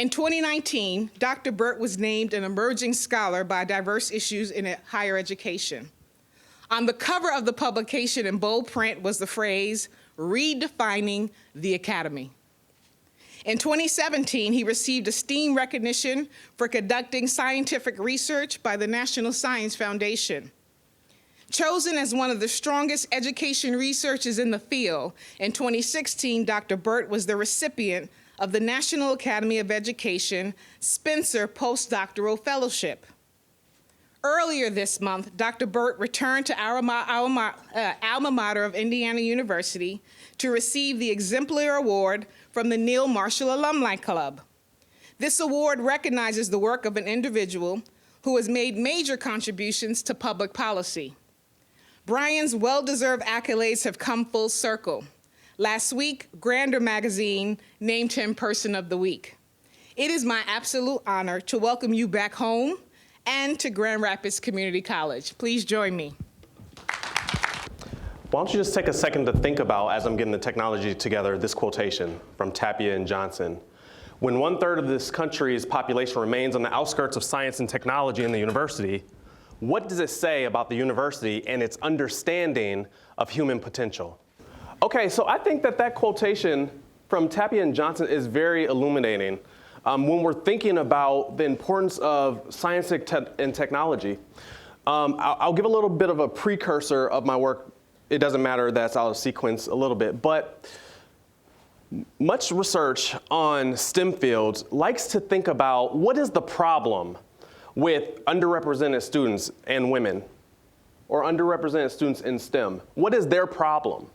In 2019, Dr. Burt was named an emerging scholar by Diverse Issues in Higher Education. On the cover of the publication in bold print was the phrase, "Redefining the Academy." In 2017, he received a STEAM recognition for conducting scientific research by the National Science Foundation. Chosen as one of the strongest education researchers in the field, in 2016, Dr. Burt was the recipient of the National Academy of Education Spencer Postdoctoral Fellowship. Earlier this month, Dr. Burt returned to our alma mater of Indiana University to receive the Exemplar Award from the Neil Marshall Alumni Club. This award recognizes the work of an individual who has made major contributions to public policy. Brian's well-deserved accolades have come full circle. Last week, Grander magazine named him Person of the Week. It is my absolute honor to welcome you back home and to Grand Rapids Community College. Please join me. Why don't you just take a second to think about, as I'm getting the technology together, this quotation from Tapia and Johnson. When 1/3 of this country's population remains on the outskirts of science and technology in the university, what does it say about the university and its understanding of human potential? Okay, so I think that quotation from Tapia and Johnson is very illuminating when we're thinking about the importance of science and technology. I'll give a little bit of a precursor of my work. It doesn't matter, that's out of sequence a little bit, but much research on STEM fields likes to think about what is the problem with underrepresented students and women, or underrepresented students in STEM. What is their problem?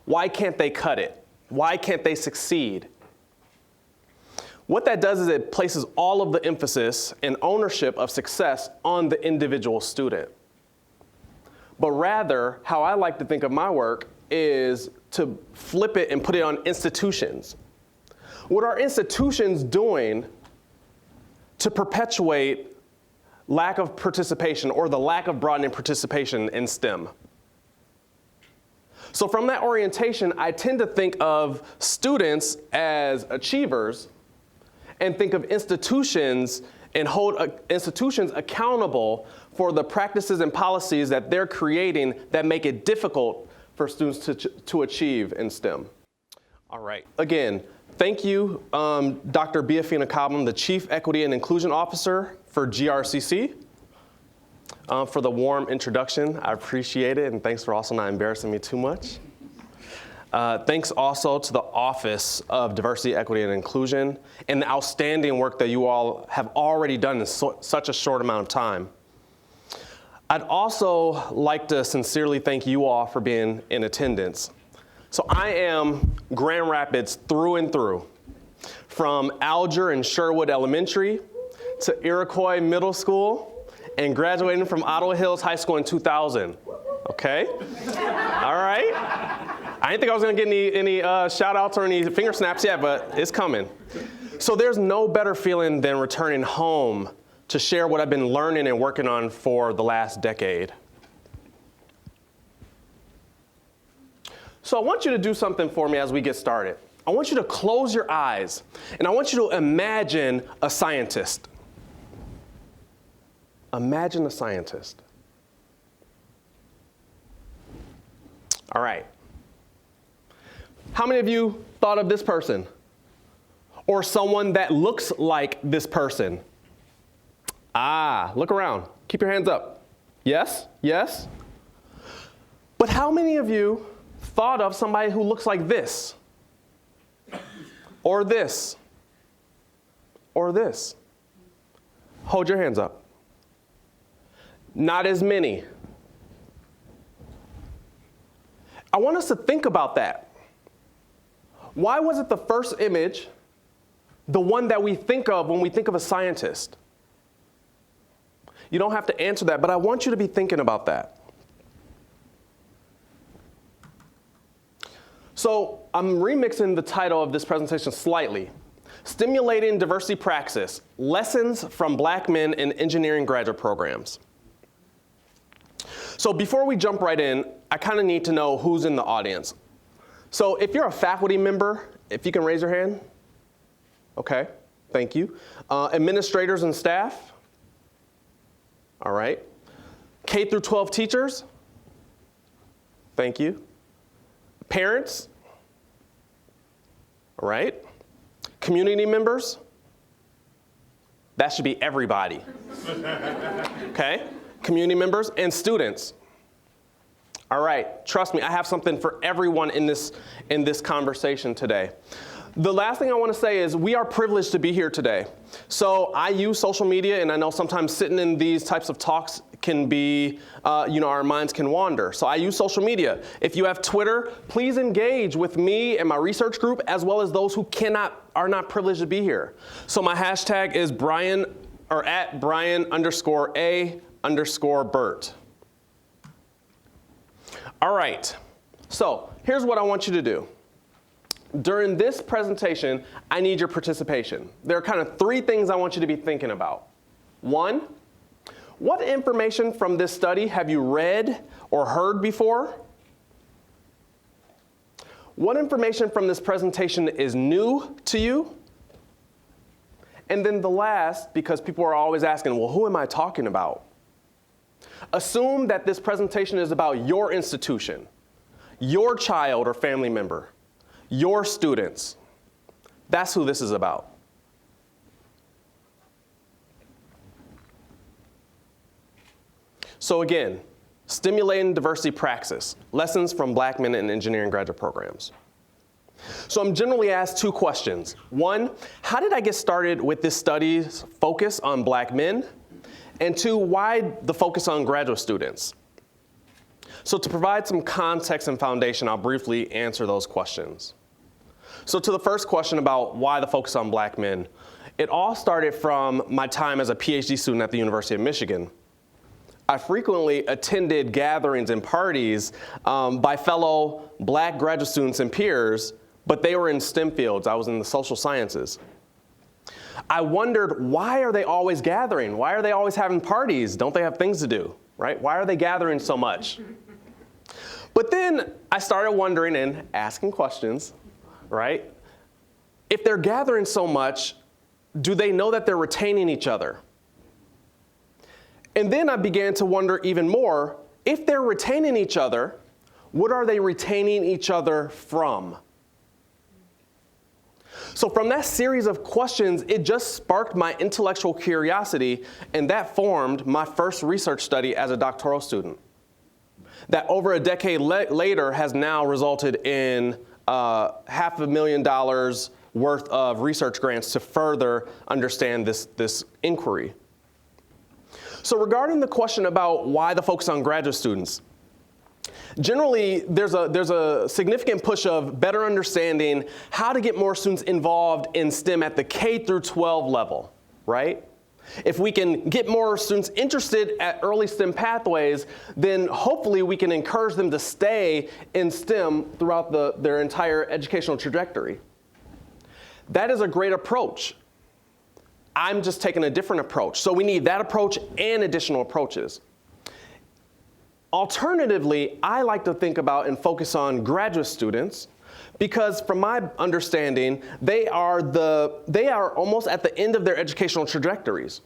Why can't they cut it? Why can't they succeed? What that does is it places all of the emphasis and ownership of success on the individual student. But rather, how I like to think of my work is to flip it and put it on institutions. What are institutions doing to perpetuate lack of participation or the lack of broadening participation in STEM? So from that orientation, I tend to think of students as achievers and think of institutions and hold institutions accountable for the practices and policies that they're creating that make it difficult for students to achieve in STEM. All right. Again, thank you, Dr. Biafina Cobham, the Chief Equity and Inclusion Officer for GRCC, for the warm introduction. I appreciate it, and thanks for also not embarrassing me too much. Thanks also to the Office of Diversity, Equity, and Inclusion, and the outstanding work that you all have already done in such a short amount of time. I'd also like to sincerely thank you all for being in attendance. So I am Grand Rapids through and through, from Alger and Sherwood Elementary to Iroquois Middle School, and graduating from Ottawa Hills High School in 2000. Okay? All right. I didn't think I was gonna get any shout outs or any finger snaps yet, but it's coming. So there's no better feeling than returning home to share what I've been learning and working on for the last decade. So I want you to do something for me as we get started. I want you to close your eyes, and I want you to imagine a scientist. Imagine a scientist. All right. How many of you thought of this person? Or someone that looks like this person? Ah, look around. Keep your hands up. Yes? Yes? But how many of you thought of somebody who looks like this? Or this? Or this? Hold your hands up. Not as many. I want us to think about that. Why was it the first image, the one that we think of when we think of a scientist? You don't have to answer that, but I want you to be thinking about that. So I'm remixing the title of this presentation slightly. STEMulating Diversity Praxis, Lessons from Black Men in Engineering Graduate Programs. So before we jump right in, I kind of need to know who's in the audience. So if you're a faculty member, if you can raise your hand. Okay. Thank you. Administrators and staff. All right. K through 12 teachers. Thank you. Parents. All right. Community members. That should be everybody. Okay? Community members and students. All right, trust me, I have something for everyone in this conversation today. The last thing I want to say is we are privileged to be here today. So I use social media, and I know sometimes sitting in these types of talks can be, our minds can wander. So I use social media. If you have Twitter, please engage with me and my research group, as well as those who are not privileged to be here. So my hashtag is @Brian_A_Burt. All right, so here's what I want you to do. During this presentation, I need your participation. There are kind of 3 things I want you to be thinking about. 1, what information from this study have you read or heard before? What information from this presentation is new to you? And then the last, because people are always asking, well, who am I talking about? Assume that this presentation is about your institution, your child or family member, your students. That's who this is about. So again, STEMulating Diversity Praxis, lessons from Black men in engineering graduate programs. So I'm generally asked 2 questions. 1, how did I get started with this study's focus on Black men? And 2, why the focus on graduate students? So to provide some context and foundation, I'll briefly answer those questions. So to the first question about why the focus on Black men, it all started from my time as a PhD student at the University of Michigan. I frequently attended gatherings and parties by fellow Black graduate students and peers, but they were in STEM fields. I was in the social sciences. I wondered, why are they always gathering? Why are they always having parties? Don't they have things to do, right? Why are they gathering so much? But then I started wondering and asking questions, right? If they're gathering so much, do they know that they're retaining each other? And then I began to wonder even more, if they're retaining each other, what are they retaining each other from? So from that series of questions, it just sparked my intellectual curiosity, and that formed my first research study as a doctoral student. That over a decade later has now resulted in $500,000 worth of research grants to further understand this inquiry. So regarding the question about why the focus on graduate students, generally there's a significant push of better understanding how to get more students involved in STEM at the K through 12 level, right? If we can get more students interested at early STEM pathways, then hopefully we can encourage them to stay in STEM throughout their entire educational trajectory. That is a great approach. I'm just taking a different approach. So we need that approach and additional approaches. Alternatively, I like to think about and focus on graduate students because from my understanding, they are almost at the end of their educational trajectories.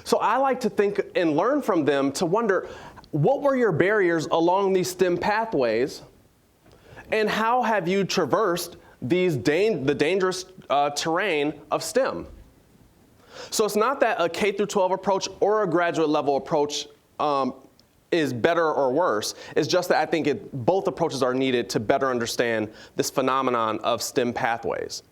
So I like to think and learn from them to wonder, what were your barriers along these STEM pathways? And how have you traversed the dangerous terrain of STEM? So it's not that a K through 12 approach or a graduate level approach is better or worse. It's just that I think both approaches are needed to better understand this phenomenon of STEM pathways.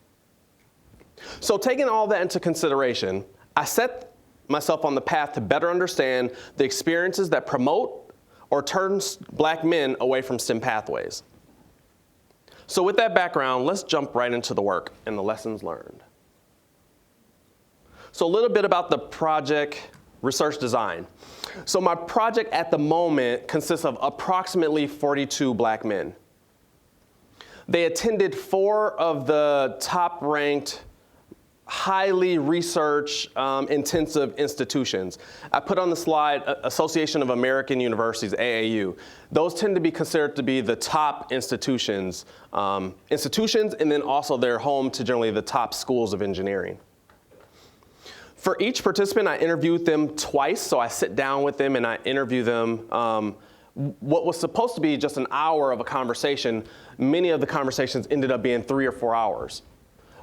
So taking all that into consideration, I set myself on the path to better understand the experiences that promote or turn Black men away from STEM pathways. So with that background, let's jump right into the work and the lessons learned. So a little bit about the project research design. So my project at the moment consists of approximately 42 Black men. They attended 4 of the top-ranked, highly research-intensive institutions. I put on the slide Association of American Universities, AAU. Those tend to be considered to be the top institutions, and then also they're home to generally the top schools of engineering. For each participant, I interviewed them twice, so I sit down with them and I interview them. What was supposed to be just an hour of a conversation, many of the conversations ended up being 3 or 4 hours,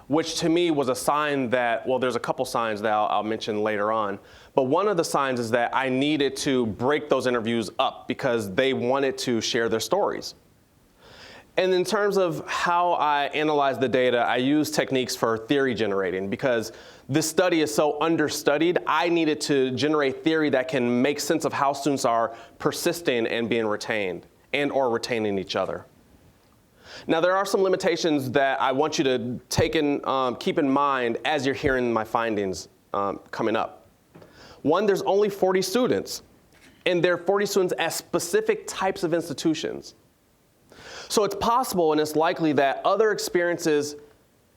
which to me was a sign that, well, there's a couple signs that I'll mention later on, but one of the signs is that I needed to break those interviews up because they wanted to share their stories. And in terms of how I analyze the data, I use techniques for theory generating because this study is so understudied. I needed to generate theory that can make sense of how students are persisting and being retained and or retaining each other. Now, there are some limitations that I want you to keep in mind as you're hearing my findings coming up. One, there's only 40 students, and there are 40 students at specific types of institutions. So it's possible and it's likely that other experiences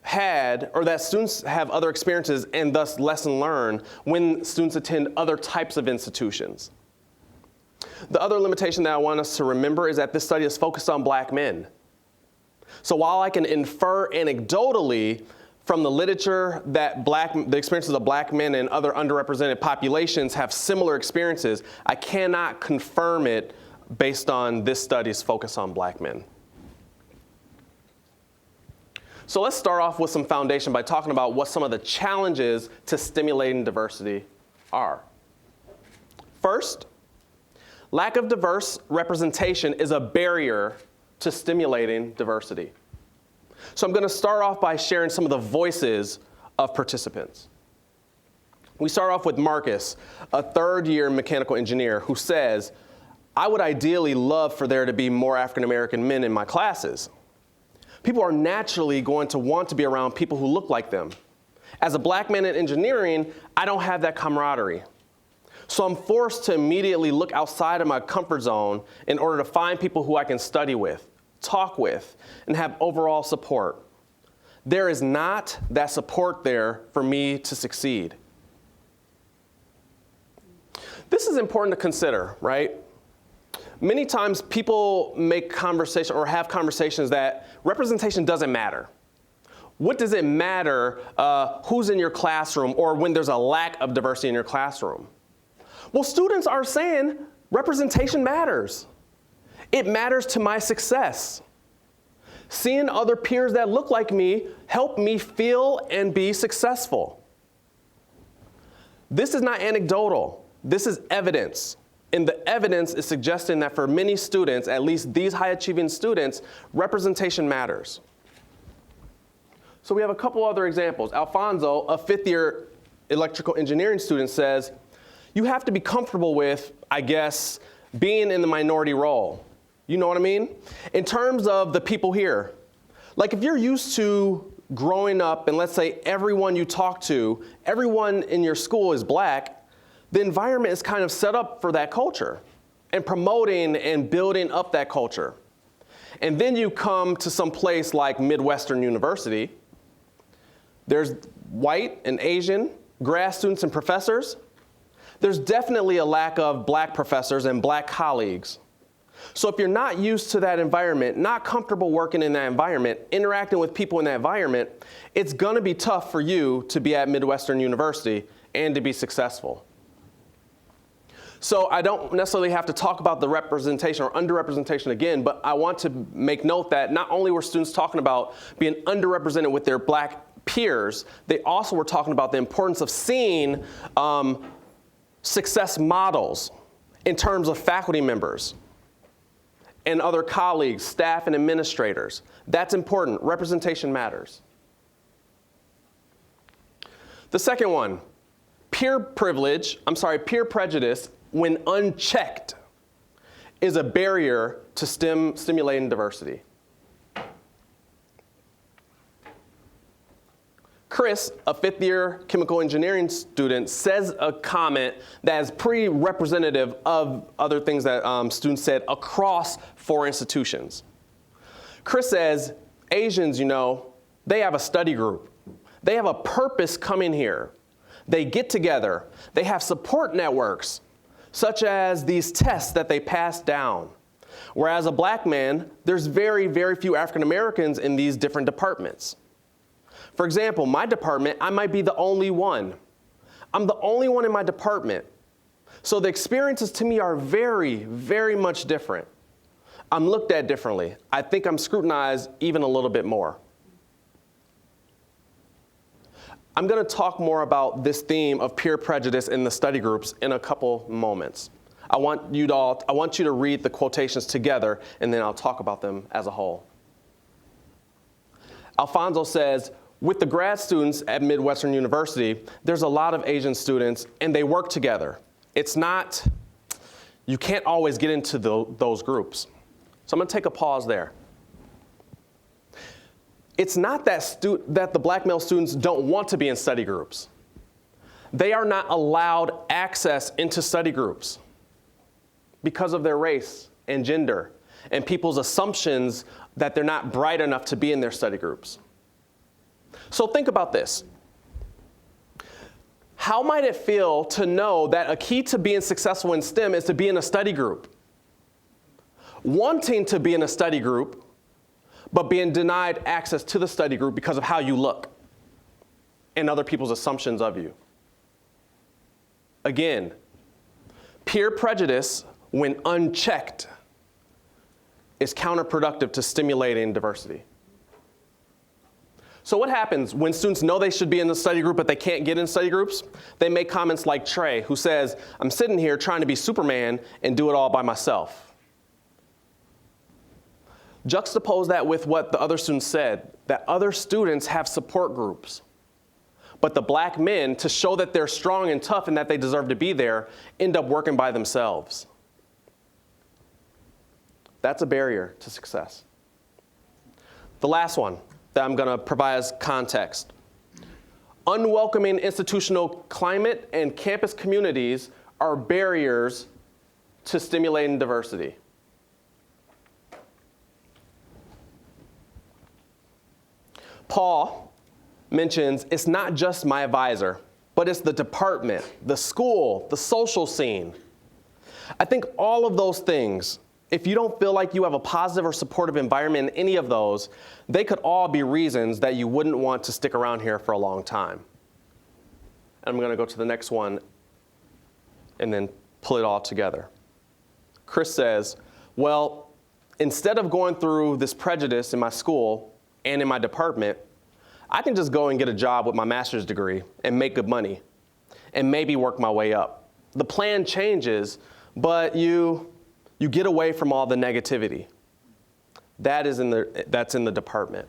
that students have other experiences and thus lesson learned when students attend other types of institutions. The other limitation that I want us to remember is that this study is focused on Black men. So while I can infer anecdotally from the literature that the experiences of Black men and other underrepresented populations have similar experiences, I cannot confirm it based on this study's focus on Black men. So let's start off with some foundation by talking about what some of the challenges to stimulating diversity are. First, lack of diverse representation is a barrier to stimulating diversity. So I'm going to start off by sharing some of the voices of participants. We start off with Marcus, a third-year mechanical engineer, who says, "I would ideally love for there to be more African-American men in my classes. People are naturally going to want to be around people who look like them. As a Black man in engineering, I don't have that camaraderie. So I'm forced to immediately look outside of my comfort zone in order to find people who I can study with, talk with, and have overall support. There is not that support there for me to succeed." This is important to consider, right? Many times people make conversation or have conversations that representation doesn't matter. What does it matter who's in your classroom or when there's a lack of diversity in your classroom? Well, students are saying representation matters. It matters to my success. Seeing other peers that look like me help me feel and be successful. This is not anecdotal. This is evidence. And the evidence is suggesting that for many students, at least these high-achieving students, representation matters. So we have a couple other examples. Alfonso, a fifth-year electrical engineering student, says, "You have to be comfortable with, I guess, being in the minority role." You know what I mean? In terms of the people here, like if you're used to growing up and let's say everyone you talk to, everyone in your school is Black, the environment is kind of set up for that culture and promoting and building up that culture. And then you come to some place like Midwestern University. There's white and Asian grad students and professors. There's definitely a lack of Black professors and Black colleagues. So if you're not used to that environment, not comfortable working in that environment, interacting with people in that environment, it's going to be tough for you to be at Midwestern University and to be successful. So I don't necessarily have to talk about the representation or underrepresentation again, but I want to make note that not only were students talking about being underrepresented with their Black peers, they also were talking about the importance of seeing success models in terms of faculty members and other colleagues, staff, and administrators. That's important. Representation matters. The second one, peer prejudice, when unchecked, is a barrier to stimulating diversity. Chris, a fifth-year chemical engineering student, says a comment that is pretty representative of other things that students said across 4 institutions. Chris says, "Asians, they have a study group. They have a purpose coming here. They get together. They have support networks, such as these tests that they pass down. Whereas a Black man, there's very, very few African Americans in these different departments. For example, my department, I might be the only one. I'm the only one in my department. So the experiences to me are very, very much different. I'm looked at differently. I think I'm scrutinized even a little bit more. I'm going to talk more about this theme of peer prejudice in the study groups in a couple moments. I want you to read the quotations together, and then I'll talk about them as a whole. Alfonso says, with the grad students at Midwestern University, there's a lot of Asian students, and they work together. It's not, you can't always get into those groups. So I'm going to take a pause there. It's not that the black male students don't want to be in study groups. They are not allowed access into study groups because of their race and gender and people's assumptions that they're not bright enough to be in their study groups. So think about this. How might it feel to know that a key to being successful in STEM is to be in a study group? Wanting to be in a study group, but being denied access to the study group because of how you look and other people's assumptions of you. Again, peer prejudice, when unchecked, is counterproductive to stimulating diversity. So what happens when students know they should be in the study group, but they can't get in study groups? They make comments like Trey, who says, I'm sitting here trying to be Superman and do it all by myself. Juxtapose that with what the other students said, that other students have support groups. But the black men, to show that they're strong and tough and that they deserve to be there, end up working by themselves. That's a barrier to success. The last one that I'm going to provide as context. Unwelcoming institutional climate and campus communities are barriers to stimulating diversity. Paul mentions it's not just my advisor, but it's the department, the school, the social scene. I think all of those things, if you don't feel like you have a positive or supportive environment in any of those, they could all be reasons that you wouldn't want to stick around here for a long time. And I'm going to go to the next one and then pull it all together. Chris says, well, instead of going through this prejudice in my school and in my department, I can just go and get a job with my master's degree and make good money and maybe work my way up. The plan changes, but you get away from all the negativity. That's in the department.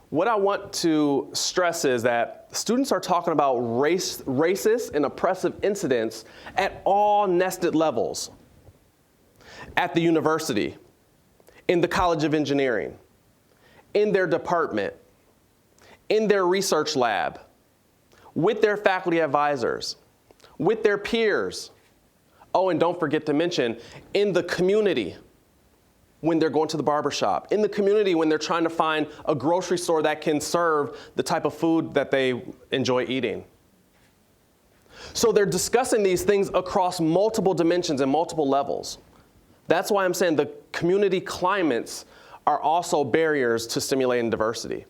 What I want to stress is that students are talking about racist and oppressive incidents at all nested levels. At the university, in the College of Engineering, in their department, in their research lab, with their faculty advisors, with their peers. Oh, and don't forget to mention, in the community, when they're going to the barbershop, in the community when they're trying to find a grocery store that can serve the type of food that they enjoy eating. So they're discussing these things across multiple dimensions and multiple levels. That's why I'm saying the community climates are also barriers to stimulating diversity.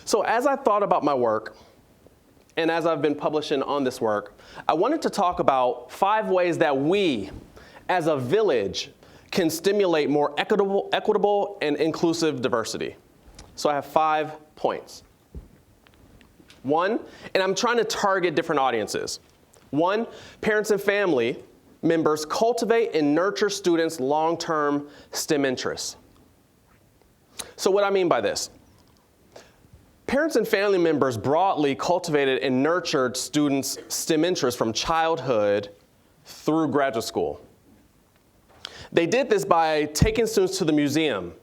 So as I thought about my work, and as I've been publishing on this work, I wanted to talk about 5 ways that we, as a village, can stimulate more equitable and inclusive diversity. So I have 5 points. 1, and I'm trying to target different audiences. 1, parents and family members cultivate and nurture students' long-term STEM interests. So what I mean by this, parents and family members broadly cultivated and nurtured students' STEM interests from childhood through graduate school. They did this by taking students to the museum,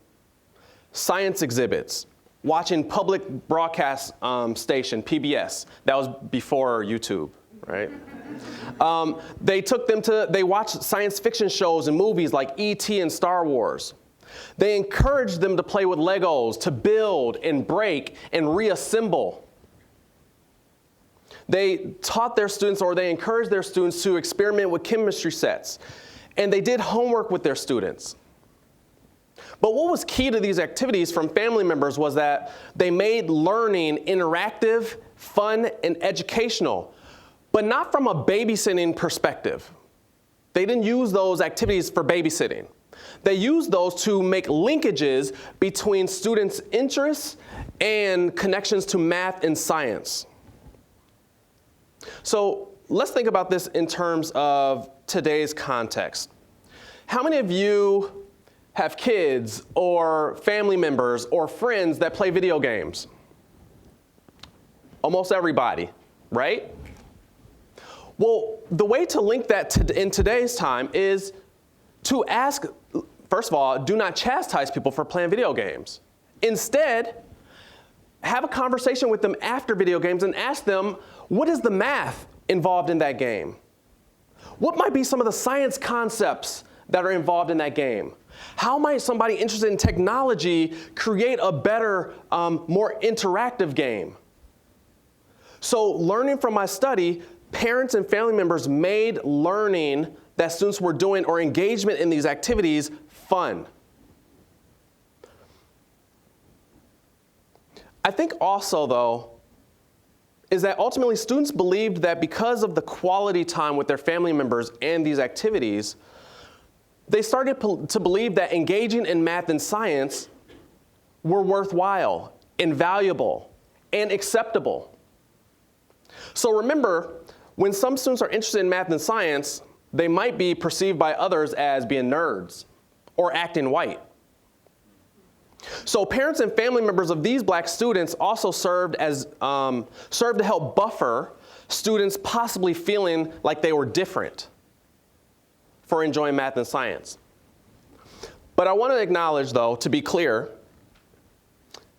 science exhibits, watching public broadcast station, PBS. That was before YouTube, right? They watched science fiction shows and movies like E.T. and Star Wars. They encouraged them to play with Legos, to build and break and reassemble. They taught their students, or they encouraged their students to experiment with chemistry sets. And they did homework with their students. But what was key to these activities from family members was that they made learning interactive, fun, and educational, but not from a babysitting perspective. They didn't use those activities for babysitting. They used those to make linkages between students' interests and connections to math and science. So let's think about this in terms of today's context. How many of you have kids or family members or friends that play video games? Almost everybody, right? Well, the way to link that in today's time is to ask, first of all, do not chastise people for playing video games. Instead, have a conversation with them after video games and ask them, what is the math involved in that game? What might be some of the science concepts that are involved in that game? How might somebody interested in technology create a better, more interactive game? So learning from my study, parents and family members made learning that students were doing or engagement in these activities fun. I think also, though, is that ultimately students believed that because of the quality time with their family members and these activities, they started to believe that engaging in math and science were worthwhile, invaluable, and acceptable. So remember, when some students are interested in math and science, they might be perceived by others as being nerds or acting white. So parents and family members of these black students also served to help buffer students possibly feeling like they were different for enjoying math and science. But I want to acknowledge, though, to be clear,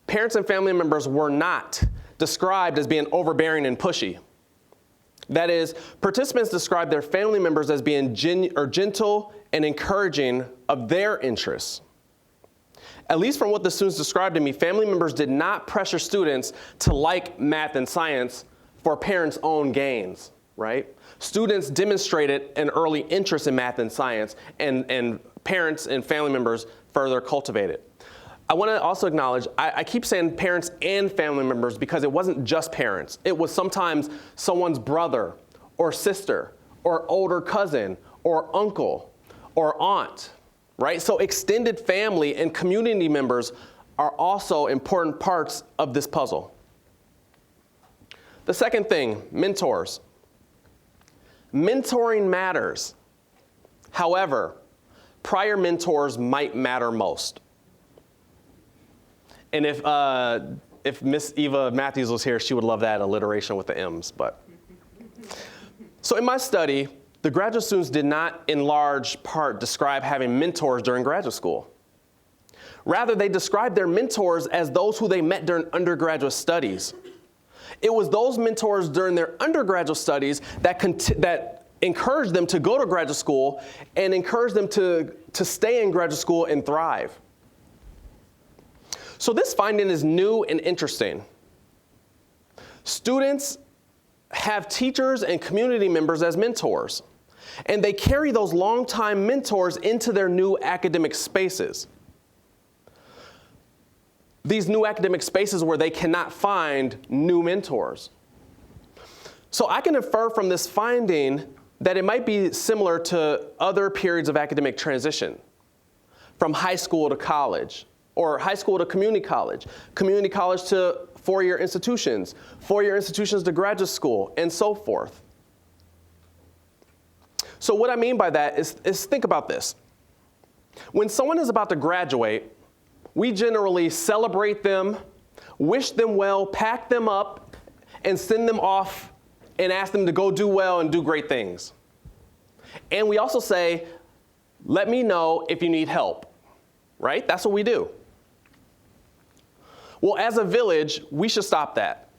parents and family members were not described as being overbearing and pushy. That is, participants described their family members as being gentle and encouraging of their interests. At least from what the students described to me, family members did not pressure students to like math and science for parents' own gains, right? Students demonstrated an early interest in math and science, and parents and family members further cultivated. I want to also acknowledge, I keep saying parents and family members because it wasn't just parents. It was sometimes someone's brother or sister or older cousin or uncle or aunt, right? So extended family and community members are also important parts of this puzzle. The second thing, mentors. Mentoring matters. However, prior mentors might matter most. And if Miss Eva Matthews was here, she would love that alliteration with the M's. So in my study, the graduate students did not, in large part, describe having mentors during graduate school. Rather, they described their mentors as those who they met during undergraduate studies. It was those mentors during their undergraduate studies that encouraged them to go to graduate school and encouraged them to stay in graduate school and thrive. So this finding is new and interesting. Students have teachers and community members as mentors, and they carry those longtime mentors into their new academic spaces. These new academic spaces where they cannot find new mentors. So I can infer from this finding that it might be similar to other periods of academic transition, from high school to college, or high school to community college to four-year institutions to graduate school, and so forth. So what I mean by that is think about this. When someone is about to graduate, we generally celebrate them, wish them well, pack them up, and send them off and ask them to go do well and do great things. And we also say, let me know if you need help, right? That's what we do. Well, as a village, we should stop that.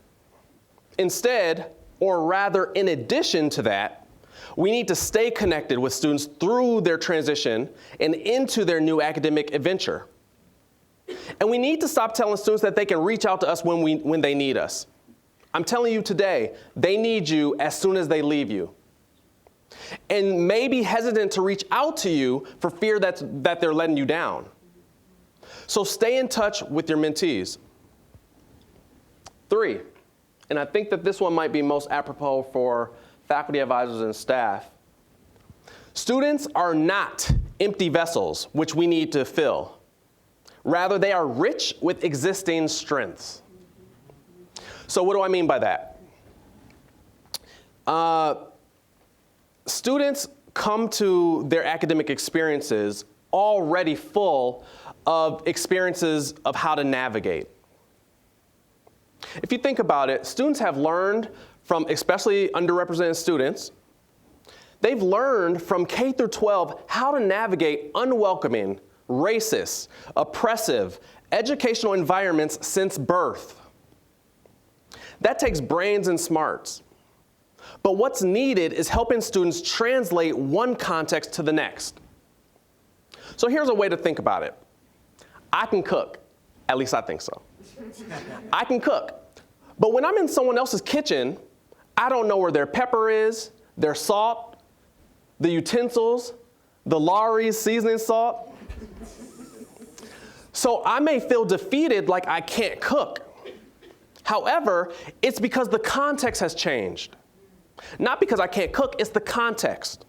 Instead, or rather in addition to that, we need to stay connected with students through their transition and into their new academic adventure. And we need to stop telling students that they can reach out to us when they need us. I'm telling you today, they need you as soon as they leave you. And may be hesitant to reach out to you for fear that they're letting you down. So stay in touch with your mentees. 3, and I think that this one might be most apropos for faculty advisors and staff. Students are not empty vessels which we need to fill. Rather, they are rich with existing strengths. So what do I mean by that? Students come to their academic experiences already full of experiences of how to navigate. If you think about it, students have learned from, especially underrepresented students, they've learned from K through 12 how to navigate unwelcoming, racist, oppressive, educational environments since birth. That takes brains and smarts. But what's needed is helping students translate one context to the next. So here's a way to think about it. I can cook. At least I think so. I can cook. But when I'm in someone else's kitchen, I don't know where their pepper is, their salt, the utensils, the Lawry's seasoning salt. So I may feel defeated, like I can't cook. However, it's because the context has changed. Not because I can't cook, it's the context.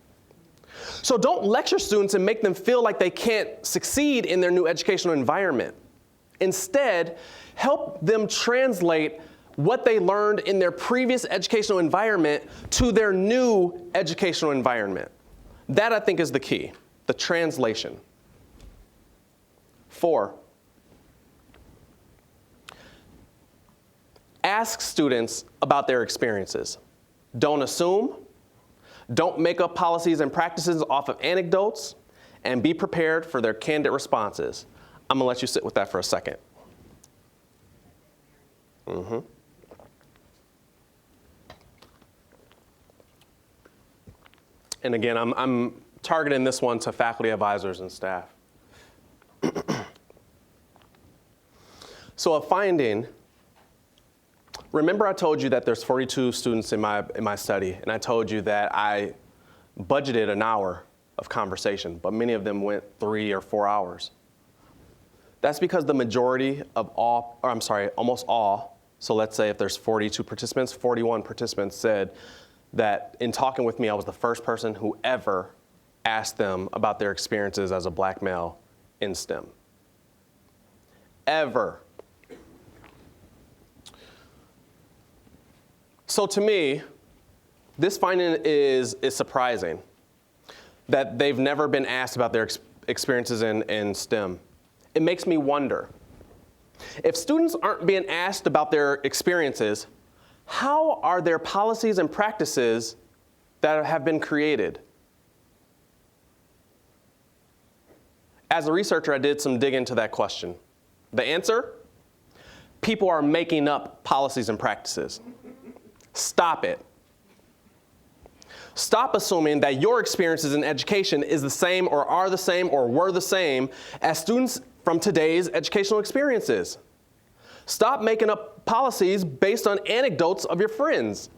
So don't lecture students and make them feel like they can't succeed in their new educational environment. Instead, help them translate what they learned in their previous educational environment to their new educational environment. That, I think, is the key, the translation. 4, ask students about their experiences. Don't assume. Don't make up policies and practices off of anecdotes, and be prepared for their candid responses. I'm gonna let you sit with that for a second. And again, I'm targeting this one to faculty advisors and staff. So a finding, remember I told you that there's 42 students in my study, and I told you that I budgeted an hour of conversation, but many of them went 3 or 4 hours. That's because the majority of almost all, so let's say if there's 42 participants, 41 participants said that in talking with me, I was the first person who ever asked them about their experiences as a black male in STEM. Ever. So to me, this finding is surprising, that they've never been asked about their experiences in STEM. It makes me wonder, if students aren't being asked about their experiences, how are there policies and practices that have been created? As a researcher, I did some digging into that question. The answer? People are making up policies and practices. Stop it. Stop assuming that your experiences in education is the same or are the same or were the same as students from today's educational experiences. Stop making up policies based on anecdotes of your friends.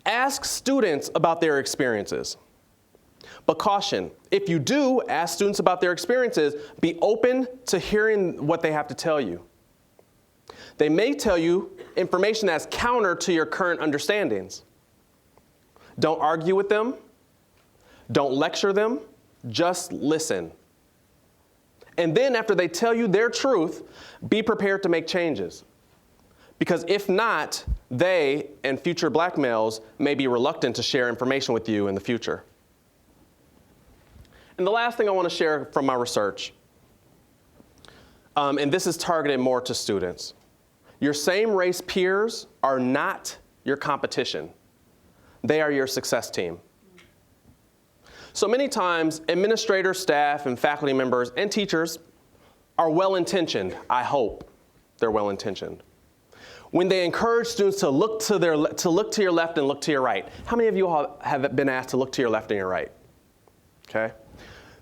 Ask students about their experiences. But caution, if you do ask students about their experiences, be open to hearing what they have to tell you. They may tell you information that's counter to your current understandings. Don't argue with them. Don't lecture them. Just listen. And then after they tell you their truth, be prepared to make changes. Because if not, they and future black males may be reluctant to share information with you in the future. And the last thing I want to share from my research, and this is targeted more to students. Your same race peers are not your competition. They are your success team. So many times, administrators, staff, and faculty members and teachers are well-intentioned. I hope they're well-intentioned. When they encourage students to look to your left and look to your right. How many of you all have been asked to look to your left and your right? Okay.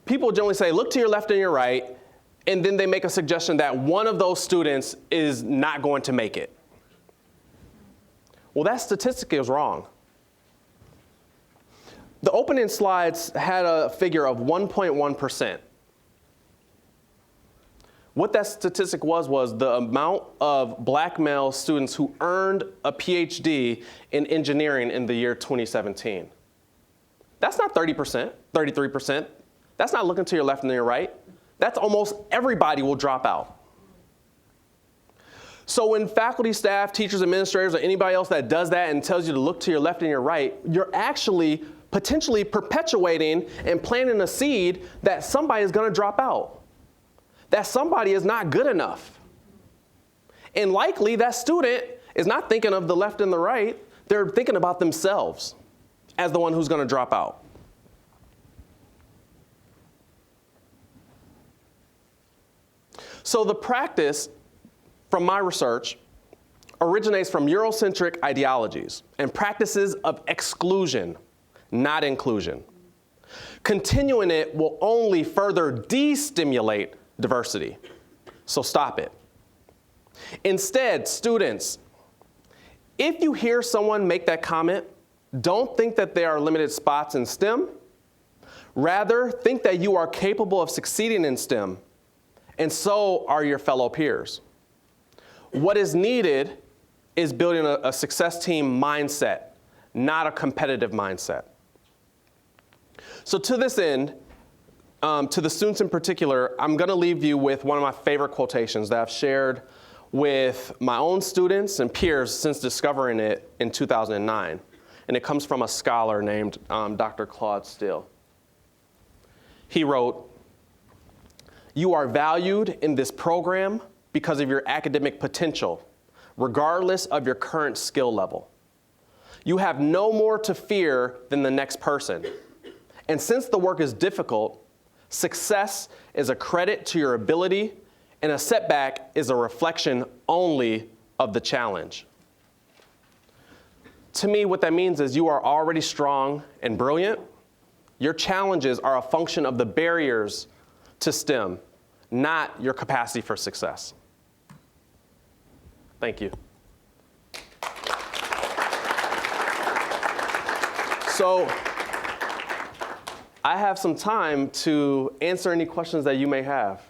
People generally say, look to your left and your right, and then they make a suggestion that one of those students is not going to make it. Well, that statistic is wrong. The opening slides had a figure of 1.1%. What that statistic was the amount of black male students who earned a PhD in engineering in the year 2017. That's not 30%, 33%. That's not looking to your left and to your right. That's almost everybody will drop out. So when faculty, staff, teachers, administrators, or anybody else that does that and tells you to look to your left and your right, you're actually potentially perpetuating and planting a seed that somebody is going to drop out, that somebody is not good enough. And likely that student is not thinking of the left and the right, they're thinking about themselves as the one who's going to drop out. So the practice, from my research, originates from Eurocentric ideologies and practices of exclusion, not inclusion. Continuing it will only further destimulate diversity. So stop it. Instead, students, if you hear someone make that comment, don't think that there are limited spots in STEM. Rather, think that you are capable of succeeding in STEM, and so are your fellow peers. What is needed is building a success team mindset, not a competitive mindset. So to this end, to the students in particular, I'm going to leave you with one of my favorite quotations that I've shared with my own students and peers since discovering it in 2009. And it comes from a scholar named Dr. Claude Steele. He wrote, "You are valued in this program because of your academic potential, regardless of your current skill level. You have no more to fear than the next person. And since the work is difficult, success is a credit to your ability, and a setback is a reflection only of the challenge." To me, what that means is you are already strong and brilliant. Your challenges are a function of the barriers to STEM, not your capacity for success. Thank you. So I have some time to answer any questions that you may have.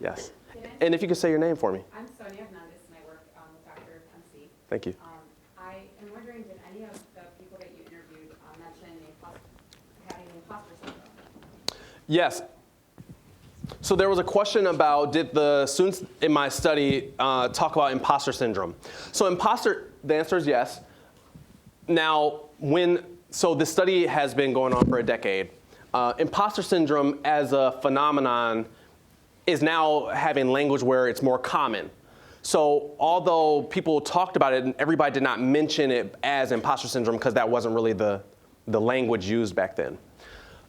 Yes. And if you could say your name for me. I'm Sonia Hernandez, and I work with Dr. MC. Thank you. I am wondering, did any of the people that you interviewed mention having imposter syndrome? Yes. So there was a question about, did the students in my study talk about imposter syndrome? So the answer is yes. Now, so this study has been going on for a decade. Imposter syndrome as a phenomenon is now having language where it's more common. So although people talked about it, everybody did not mention it as imposter syndrome because that wasn't really the language used back then.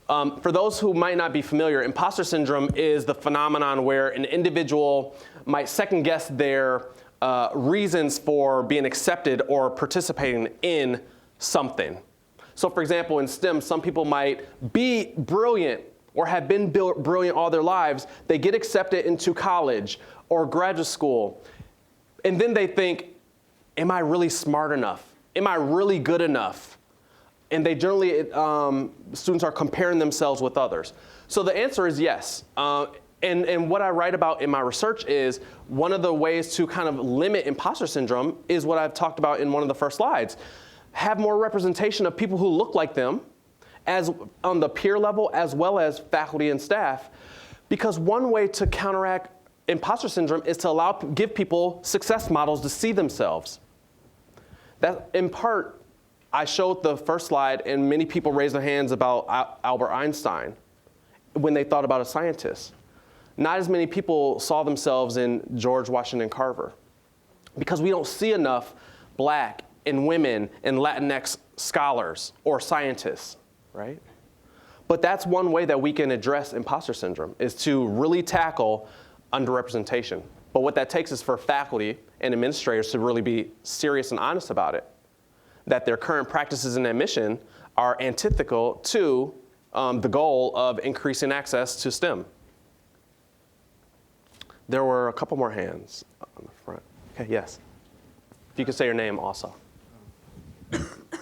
For those who might not be familiar, imposter syndrome is the phenomenon where an individual might second guess their reasons for being accepted or participating in something. So for example, in STEM, some people might be brilliant or have been brilliant all their lives. They get accepted into college or graduate school, and then they think, am I really smart enough? Am I really good enough? And they generally, students are comparing themselves with others. So the answer is yes. And what I write about in my research is one of the ways to kind of limit imposter syndrome is what I've talked about in one of the first slides. Have more representation of people who look like them as on the peer level as well as faculty and staff. Because one way to counteract imposter syndrome is to give people success models to see themselves. That, in part, I showed the first slide, and many people raised their hands about Albert Einstein when they thought about a scientist. Not as many people saw themselves in George Washington Carver because we don't see enough Black and women and Latinx scholars or scientists, right? But that's one way that we can address imposter syndrome, is to really tackle underrepresentation. But what that takes is for faculty and administrators to really be serious and honest about it, that their current practices and admission are antithetical to the goal of increasing access to STEM. There were a couple more hands on the front. Okay, yes. If you could say your name also.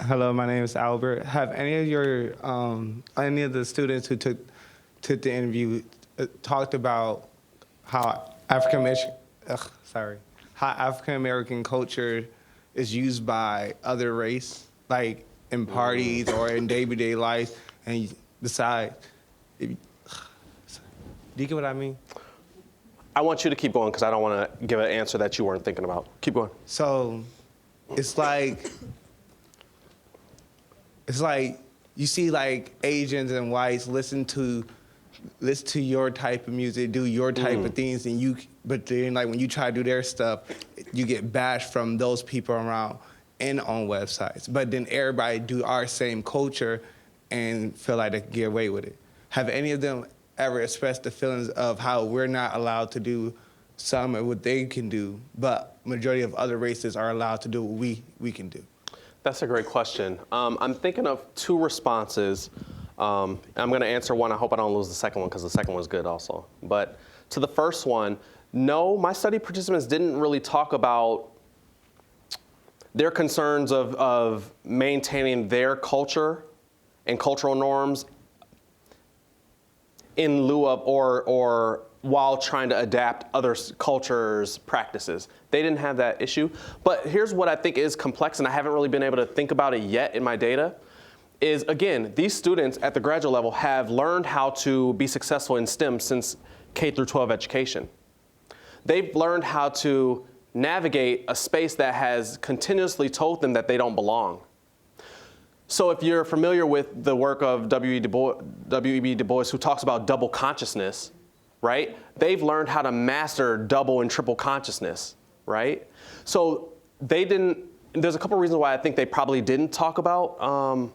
Hello, my name is Albert. Have any of the students who took the interview talked about how how African American culture is used by other race, like in parties or in day-to-day life, and you decide. Do you get what I mean? I want you to keep going because I don't want to give an answer that you weren't thinking about. Keep going. So it's like you see like Asians and whites listen to your type of music, do your type of things, and but then like when you try to do their stuff, you get bashed from those people around and on websites. But then everybody do our same culture and feel like they can get away with it. Have any of them ever expressed the feelings of how we're not allowed to do some of what they can do, but majority of other races are allowed to do what we can do? That's a great question. I'm thinking of two responses. I'm going to answer one. I hope I don't lose the second one because the second one's good also. But to the first one, no, my study participants didn't really talk about their concerns of maintaining their culture and cultural norms in lieu of or while trying to adapt other cultures' practices. They didn't have that issue. But here's what I think is complex, and I haven't really been able to think about it yet in my data, is, again, these students at the graduate level have learned how to be successful in STEM since K through 12 education. They've learned how to navigate a space that has continuously told them that they don't belong. So if you're familiar with the work of W.E.B. Du Bois, who talks about double consciousness, right? They've learned how to master double and triple consciousness, right? So there's a couple reasons why I think they probably didn't talk about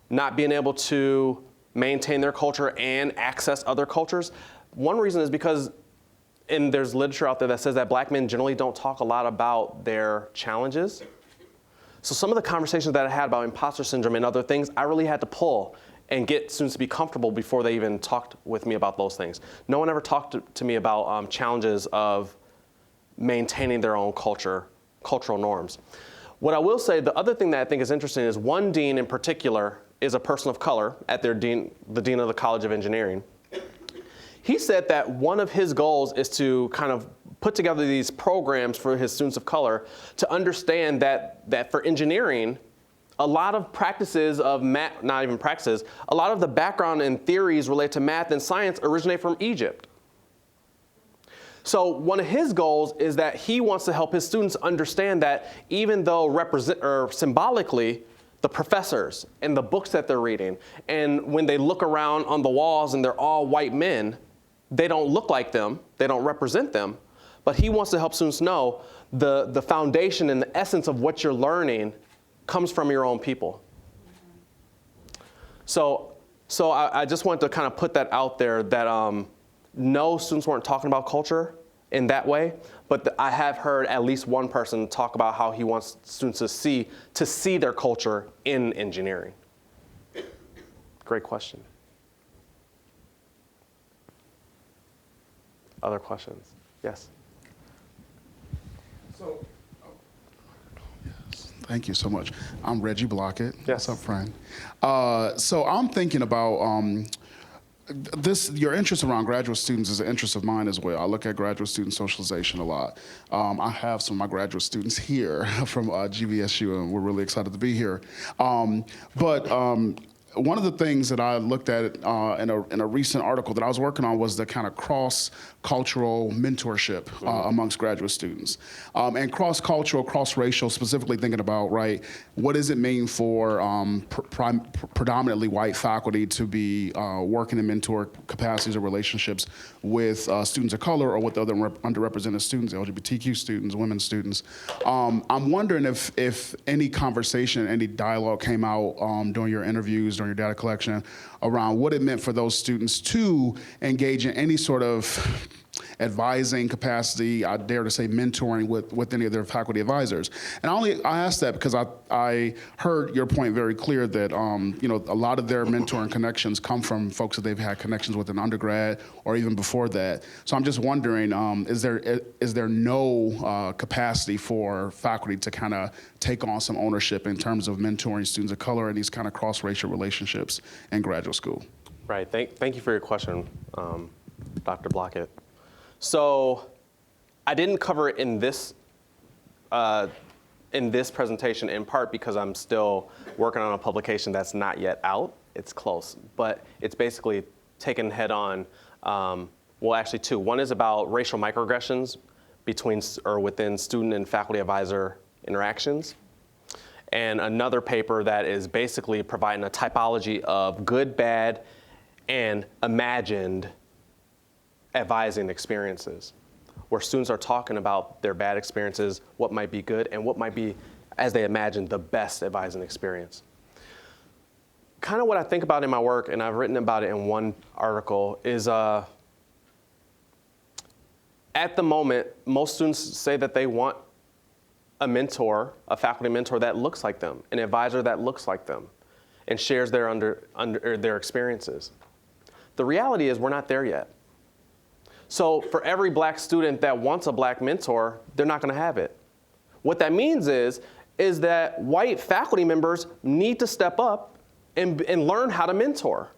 not being able to maintain their culture and access other cultures. One reason is because, and there's literature out there that says that black men generally don't talk a lot about their challenges. So some of the conversations that I had about imposter syndrome and other things, I really had to pull and get students to be comfortable before they even talked with me about those things. No one ever talked to me about challenges of maintaining their own cultural norms. What I will say, the other thing that I think is interesting is one dean in particular is a person of color at the dean of the College of Engineering. He said that one of his goals is to kind of put together these programs for his students of color to understand that for engineering, a lot of practices of math, not even practices, a lot of the background and theories related to math and science originate from Egypt. So one of his goals is that he wants to help his students understand that even though symbolically, the professors and the books that they're reading, and when they look around on the walls and they're all white men, they don't look like them, they don't represent them, but he wants to help students know the foundation and the essence of what you're learning comes from your own people. So I just wanted to kind of put that out there that no, students weren't talking about culture in that way, but I have heard at least one person talk about how he wants students to see their culture in engineering. Great question. Other questions? Yes. So, thank you so much. I'm Reggie Blockett. Yes. What's up, friend? So I'm thinking about your interest around graduate students is an interest of mine as well. I look at graduate student socialization a lot. I have some of my graduate students here from GVSU, and we're really excited to be here. One of the things that I looked at in a recent article that I was working on was the kind of cross-cultural mentorship amongst graduate students. And cross-cultural, cross-racial, specifically thinking about, right, what does it mean for predominantly white faculty to be working in mentor capacities or relationships with students of color or with other underrepresented students, LGBTQ students, women students. I'm wondering if any conversation, any dialogue came out during your interviews, during your data collection, around what it meant for those students to engage in any sort of advising capacity, I dare to say mentoring with any of their faculty advisors. And I asked that because I heard your point very clear that a lot of their mentoring connections come from folks that they've had connections with in undergrad or even before that. So I'm just wondering, is there no capacity for faculty to kind of take on some ownership in terms of mentoring students of color and these kind of cross-racial relationships in graduate school? Right. Thank you for your question, Dr. Blockett. So I didn't cover it in this presentation, in part because I'm still working on a publication that's not yet out. It's close, but it's basically taken head on. Well, actually two. One is about racial microaggressions within student and faculty advisor interactions. And another paper that is basically providing a typology of good, bad, and imagined advising experiences, where students are talking about their bad experiences, what might be good, and what might be, as they imagine, the best advising experience. Kind of what I think about in my work, and I've written about it in one article, is at the moment, most students say that they want a mentor, a faculty mentor that looks like them, an advisor that looks like them, and shares their experiences. The reality is we're not there yet. So for every black student that wants a black mentor, they're not going to have it. What that means is that white faculty members need to step up and learn how to mentor.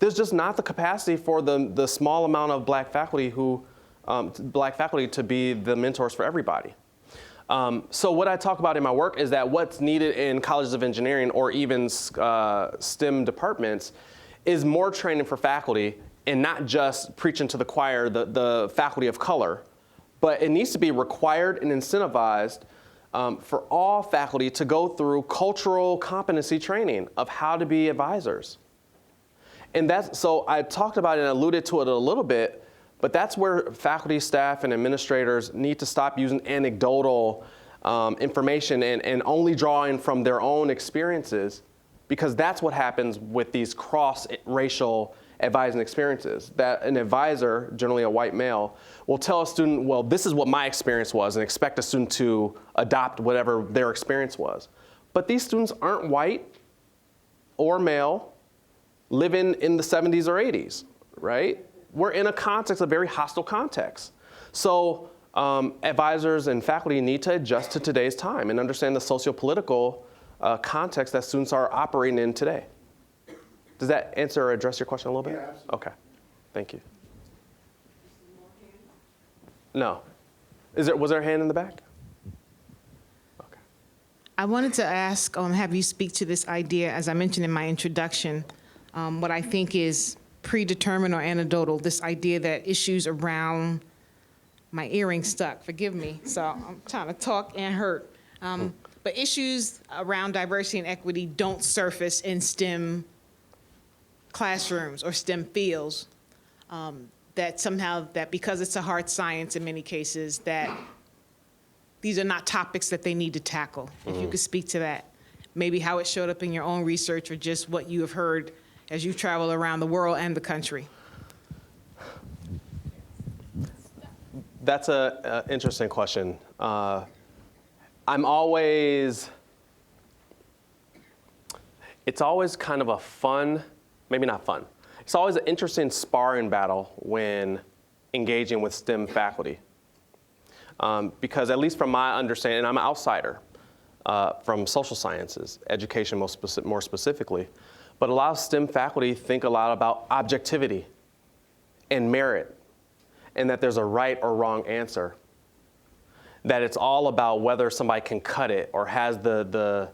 There's just not the capacity for the small amount of black faculty to be the mentors for everybody. So what I talk about in my work is that what's needed in colleges of engineering or even STEM departments is more training for faculty, and not just preaching to the choir, the faculty of color, but it needs to be required and incentivized for all faculty to go through cultural competency training of how to be advisors. And so I talked about it and alluded to it a little bit, but that's where faculty, staff, and administrators need to stop using anecdotal information and only drawing from their own experiences, because that's what happens with these cross-racial advising experiences. That an advisor, generally a white male, will tell a student, well, this is what my experience was, and expect a student to adopt whatever their experience was. But these students aren't white or male, living in the 70s or 80s, right? We're in a very hostile context. So advisors and faculty need to adjust to today's time and understand the socio-political context that students are operating in today. Does that answer or address your question a little bit? Yeah, absolutely. Okay, thank you. No. Was there a hand in the back? Okay. I wanted to ask, have you speak to this idea, as I mentioned in my introduction, what I think is predetermined or anecdotal, this idea that issues around, my earring stuck, forgive me, so I'm trying to talk and hurt. But issues around diversity and equity don't surface in STEM classrooms or STEM fields, that because it's a hard science in many cases, that these are not topics that they need to tackle. If you could speak to that, maybe how it showed up in your own research or just what you have heard as you travel around the world and the country. That's an interesting question. It's always kind of a fun, maybe not fun. It's always an interesting sparring battle when engaging with STEM faculty. Because at least from my understanding, and I'm an outsider from social sciences, education more specifically, but a lot of STEM faculty think a lot about objectivity and merit, and that there's a right or wrong answer. That it's all about whether somebody can cut it or has the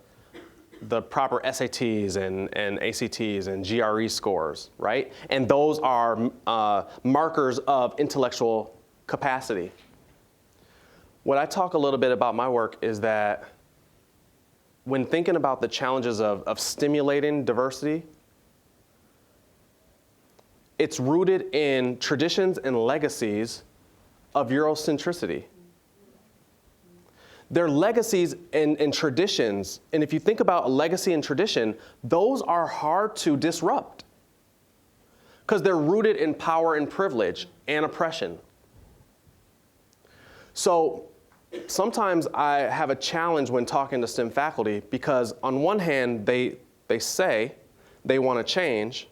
proper SATs and ACTs and GRE scores, right? And those are markers of intellectual capacity. What I talk a little bit about my work is that when thinking about the challenges of stimulating diversity, it's rooted in traditions and legacies of Eurocentricity. They're legacies and traditions, and if you think about a legacy and tradition, those are hard to disrupt because they're rooted in power and privilege and oppression. So sometimes I have a challenge when talking to STEM faculty because on one hand, they say they want to change,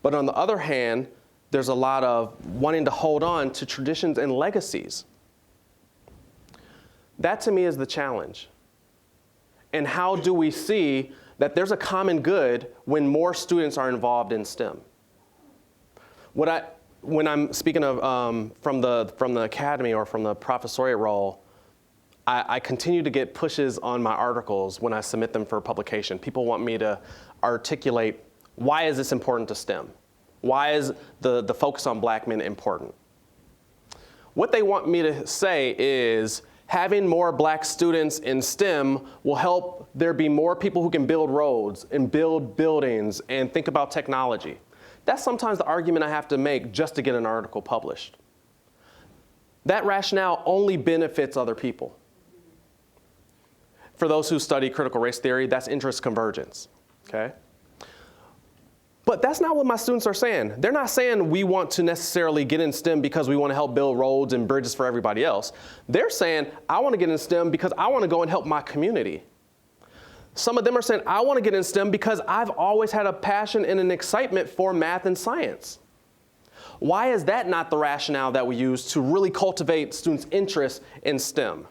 but on the other hand, there's a lot of wanting to hold on to traditions and legacies. That to me is the challenge. And how do we see that there's a common good when more students are involved in STEM? What when I'm speaking of from the academy or from the professoriate role, I continue to get pushes on my articles when I submit them for publication. People want me to articulate, why is this important to STEM? Why is the focus on black men important? What they want me to say is, having more black students in STEM will help there be more people who can build roads and build buildings and think about technology. That's sometimes the argument I have to make just to get an article published. That rationale only benefits other people. For those who study critical race theory, that's interest convergence, okay? But that's not what my students are saying. They're not saying we want to necessarily get in STEM because we want to help build roads and bridges for everybody else. They're saying, I want to get in STEM because I want to go and help my community. Some of them are saying, I want to get in STEM because I've always had a passion and an excitement for math and science. Why is that not the rationale that we use to really cultivate students' interest in STEM?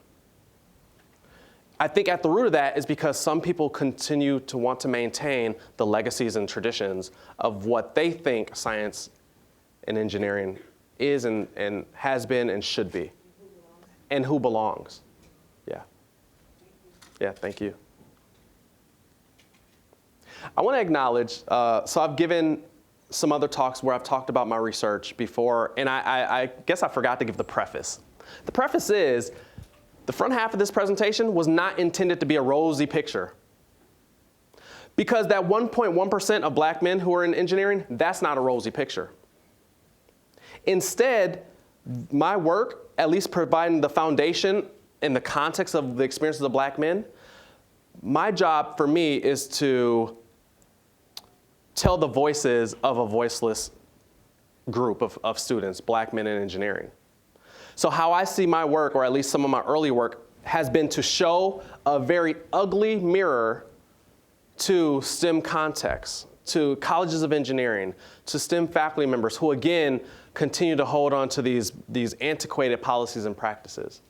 I think at the root of that is because some people continue to want to maintain the legacies and traditions of what they think science and engineering is and has been and should be, and who belongs. Yeah. Yeah, thank you. I want to acknowledge, so I've given some other talks where I've talked about my research before, and I guess I forgot to give the preface. The preface is, the front half of this presentation was not intended to be a rosy picture. Because that 1.1% of black men who are in engineering, that's not a rosy picture. Instead, my work, at least providing the foundation in the context of the experiences of black men, my job for me is to tell the voices of a voiceless group of students, black men in engineering. So how I see my work, or at least some of my early work, has been to show a very ugly mirror to STEM contexts, to colleges of engineering, to STEM faculty members who, again, continue to hold on to these antiquated policies and practices.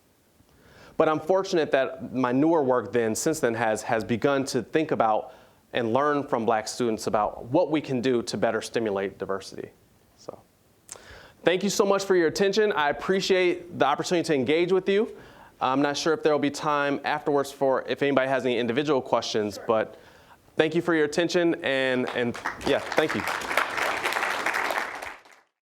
But I'm fortunate that my newer work since then has begun to think about and learn from black students about what we can do to better stimulate diversity. So, thank you so much for your attention. I appreciate the opportunity to engage with you. I'm not sure if there will be time afterwards for if anybody has any individual questions, but thank you for your attention, and yeah, thank you.